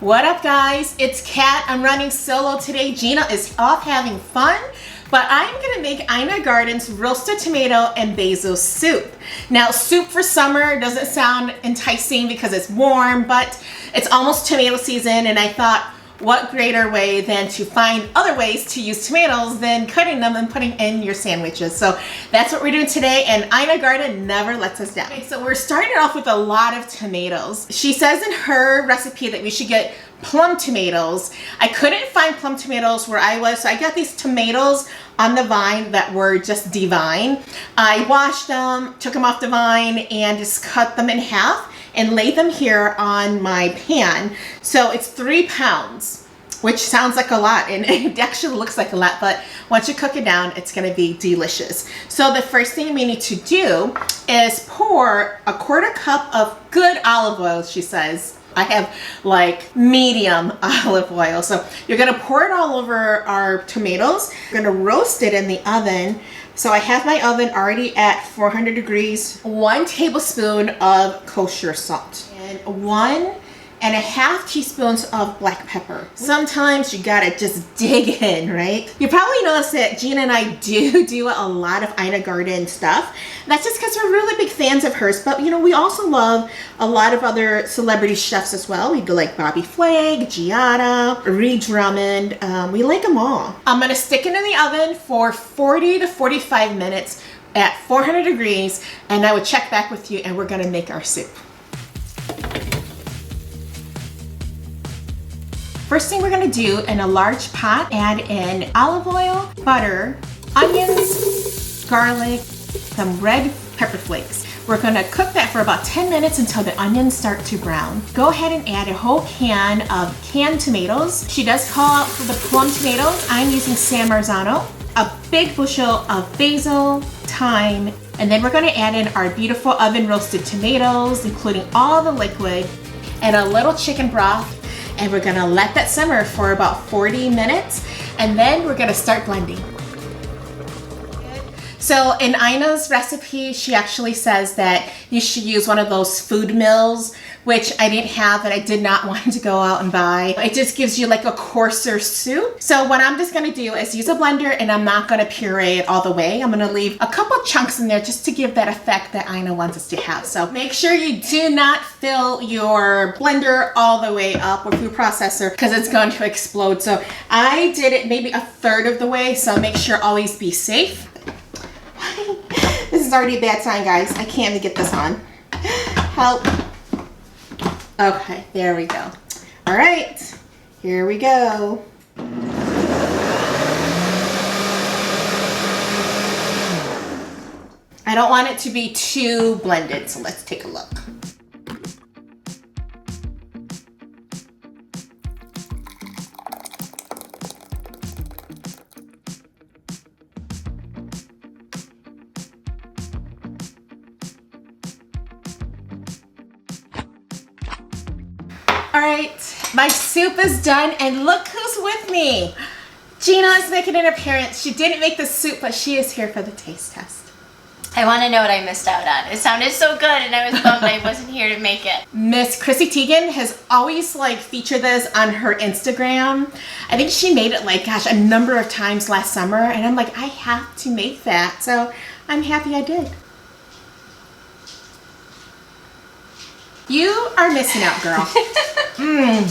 What up, guys? It's Kat. I'm running solo today. Gina is off having fun, but I'm gonna make Ina Garten's roasted tomato and basil soup. Now, soup for summer doesn't sound enticing because it's warm, but it's almost tomato season, and I thought, what greater way than to find other ways to use tomatoes than cutting them and putting in your sandwiches. So that's what we're doing today, and Ina Garten never lets us down. Okay, so we're starting off with a lot of tomatoes. She says in her recipe that we should get plum tomatoes. I couldn't find plum tomatoes where I was, so I got these tomatoes on the vine that were just divine. I washed them, took them off the vine, and just cut them in half and lay them here on my pan. So it's 3 pounds, which sounds like a lot, and it actually looks like a lot, but once you cook it down, it's gonna be delicious. So the first thing we need to do is pour a 1/4 cup of good olive oil, she says. I have like medium olive oil. So you're gonna pour it all over our tomatoes. We're gonna roast it in the oven. So I have my oven already at 400 degrees. 1 tablespoon of kosher salt and 1.5 teaspoons of black pepper. Sometimes you gotta just dig in, right? You probably noticed that Gina and I do a lot of Ina Garten stuff. That's just because we're really big fans of hers, but you know, we also love a lot of other celebrity chefs as well. We do like Bobby Flay, Giada, Reed Drummond. We like them all. I'm gonna stick it in the oven for 40 to 45 minutes at 400 degrees, and I will check back with you and we're gonna make our soup. First thing we're gonna do, in a large pot, add in olive oil, butter, onions, garlic, some red pepper flakes. We're gonna cook that for about 10 minutes until the onions start to brown. Go ahead and add a whole can of canned tomatoes. She does call out for the plum tomatoes. I'm using San Marzano, a big bushel of basil, thyme, and then we're gonna add in our beautiful oven roasted tomatoes, including all the liquid, and a little chicken broth. And we're gonna let that simmer for about 40 minutes, and then we're gonna start blending. So in Ina's recipe, she actually says that you should use one of those food mills, which I didn't have and I did not want to go out and buy. It just gives you like a coarser soup. So what I'm just gonna do is use a blender, and I'm not gonna puree it all the way. I'm gonna leave a couple chunks in there just to give that effect that Ina wants us to have. So make sure you do not fill your blender all the way up or food processor, because it's going to explode. So I did it maybe 1/3 of the way, so make sure always be safe. This is already a bad sign, guys. I can't even get this on. Help. Okay, there we go. All right, here we go. I don't want it to be too blended, so let's take a look. All right, my soup is done, and look who's with me. Gina is making an appearance. She didn't make the soup, but she is here for the taste test. I want to know what I missed out on. It sounded so good, and I was bummed I wasn't here to make it. Miss Chrissy Teigen has always featured this on her Instagram. I think she made it a number of times last summer, and I'm like, I have to make that. So I'm happy I did. You are missing out, girl. Not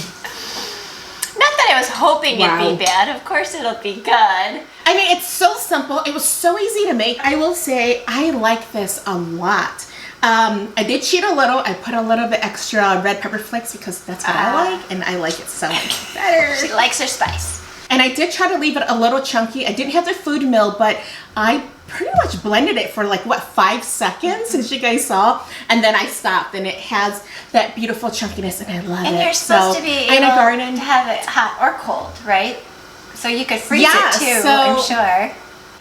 that I was hoping it'd be bad. Of course it'll be good. I mean, it's so simple. It was so easy to make. I will say I like this a lot. I did cheat a little. I put a little bit extra red pepper flakes because that's what I like, and I like it so much better. She likes her spice. And I did try to leave it a little chunky. I didn't have the food mill, but I pretty much blended it for 5 seconds, as you guys saw, and then I stopped, and it has that beautiful chunkiness, and I love it. And you're supposed to be able to have it hot or cold, right? So you could freeze it too, I'm sure.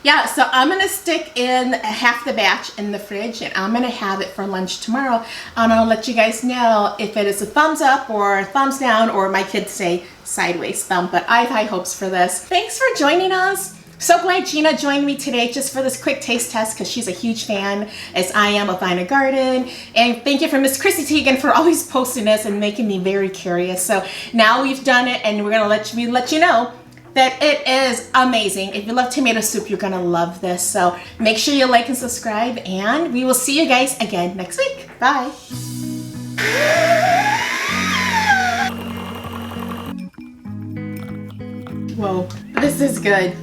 Yeah, so I'm gonna stick in half the batch in the fridge, and I'm gonna have it for lunch tomorrow, and I'll let you guys know if it is a thumbs up or a thumbs down, or my kids say sideways thumb, but I have high hopes for this. Thanks for joining us. So glad Gina joined me today just for this quick taste test because she's a huge fan, as I am, of Ina Garten. And thank you for Miss Chrissy Teigen for always posting this and making me very curious. So now we've done it, and we're gonna let you know that it is amazing. If you love tomato soup, you're gonna love this. So make sure you like and subscribe, and we will see you guys again next week. Bye. Whoa, this is good.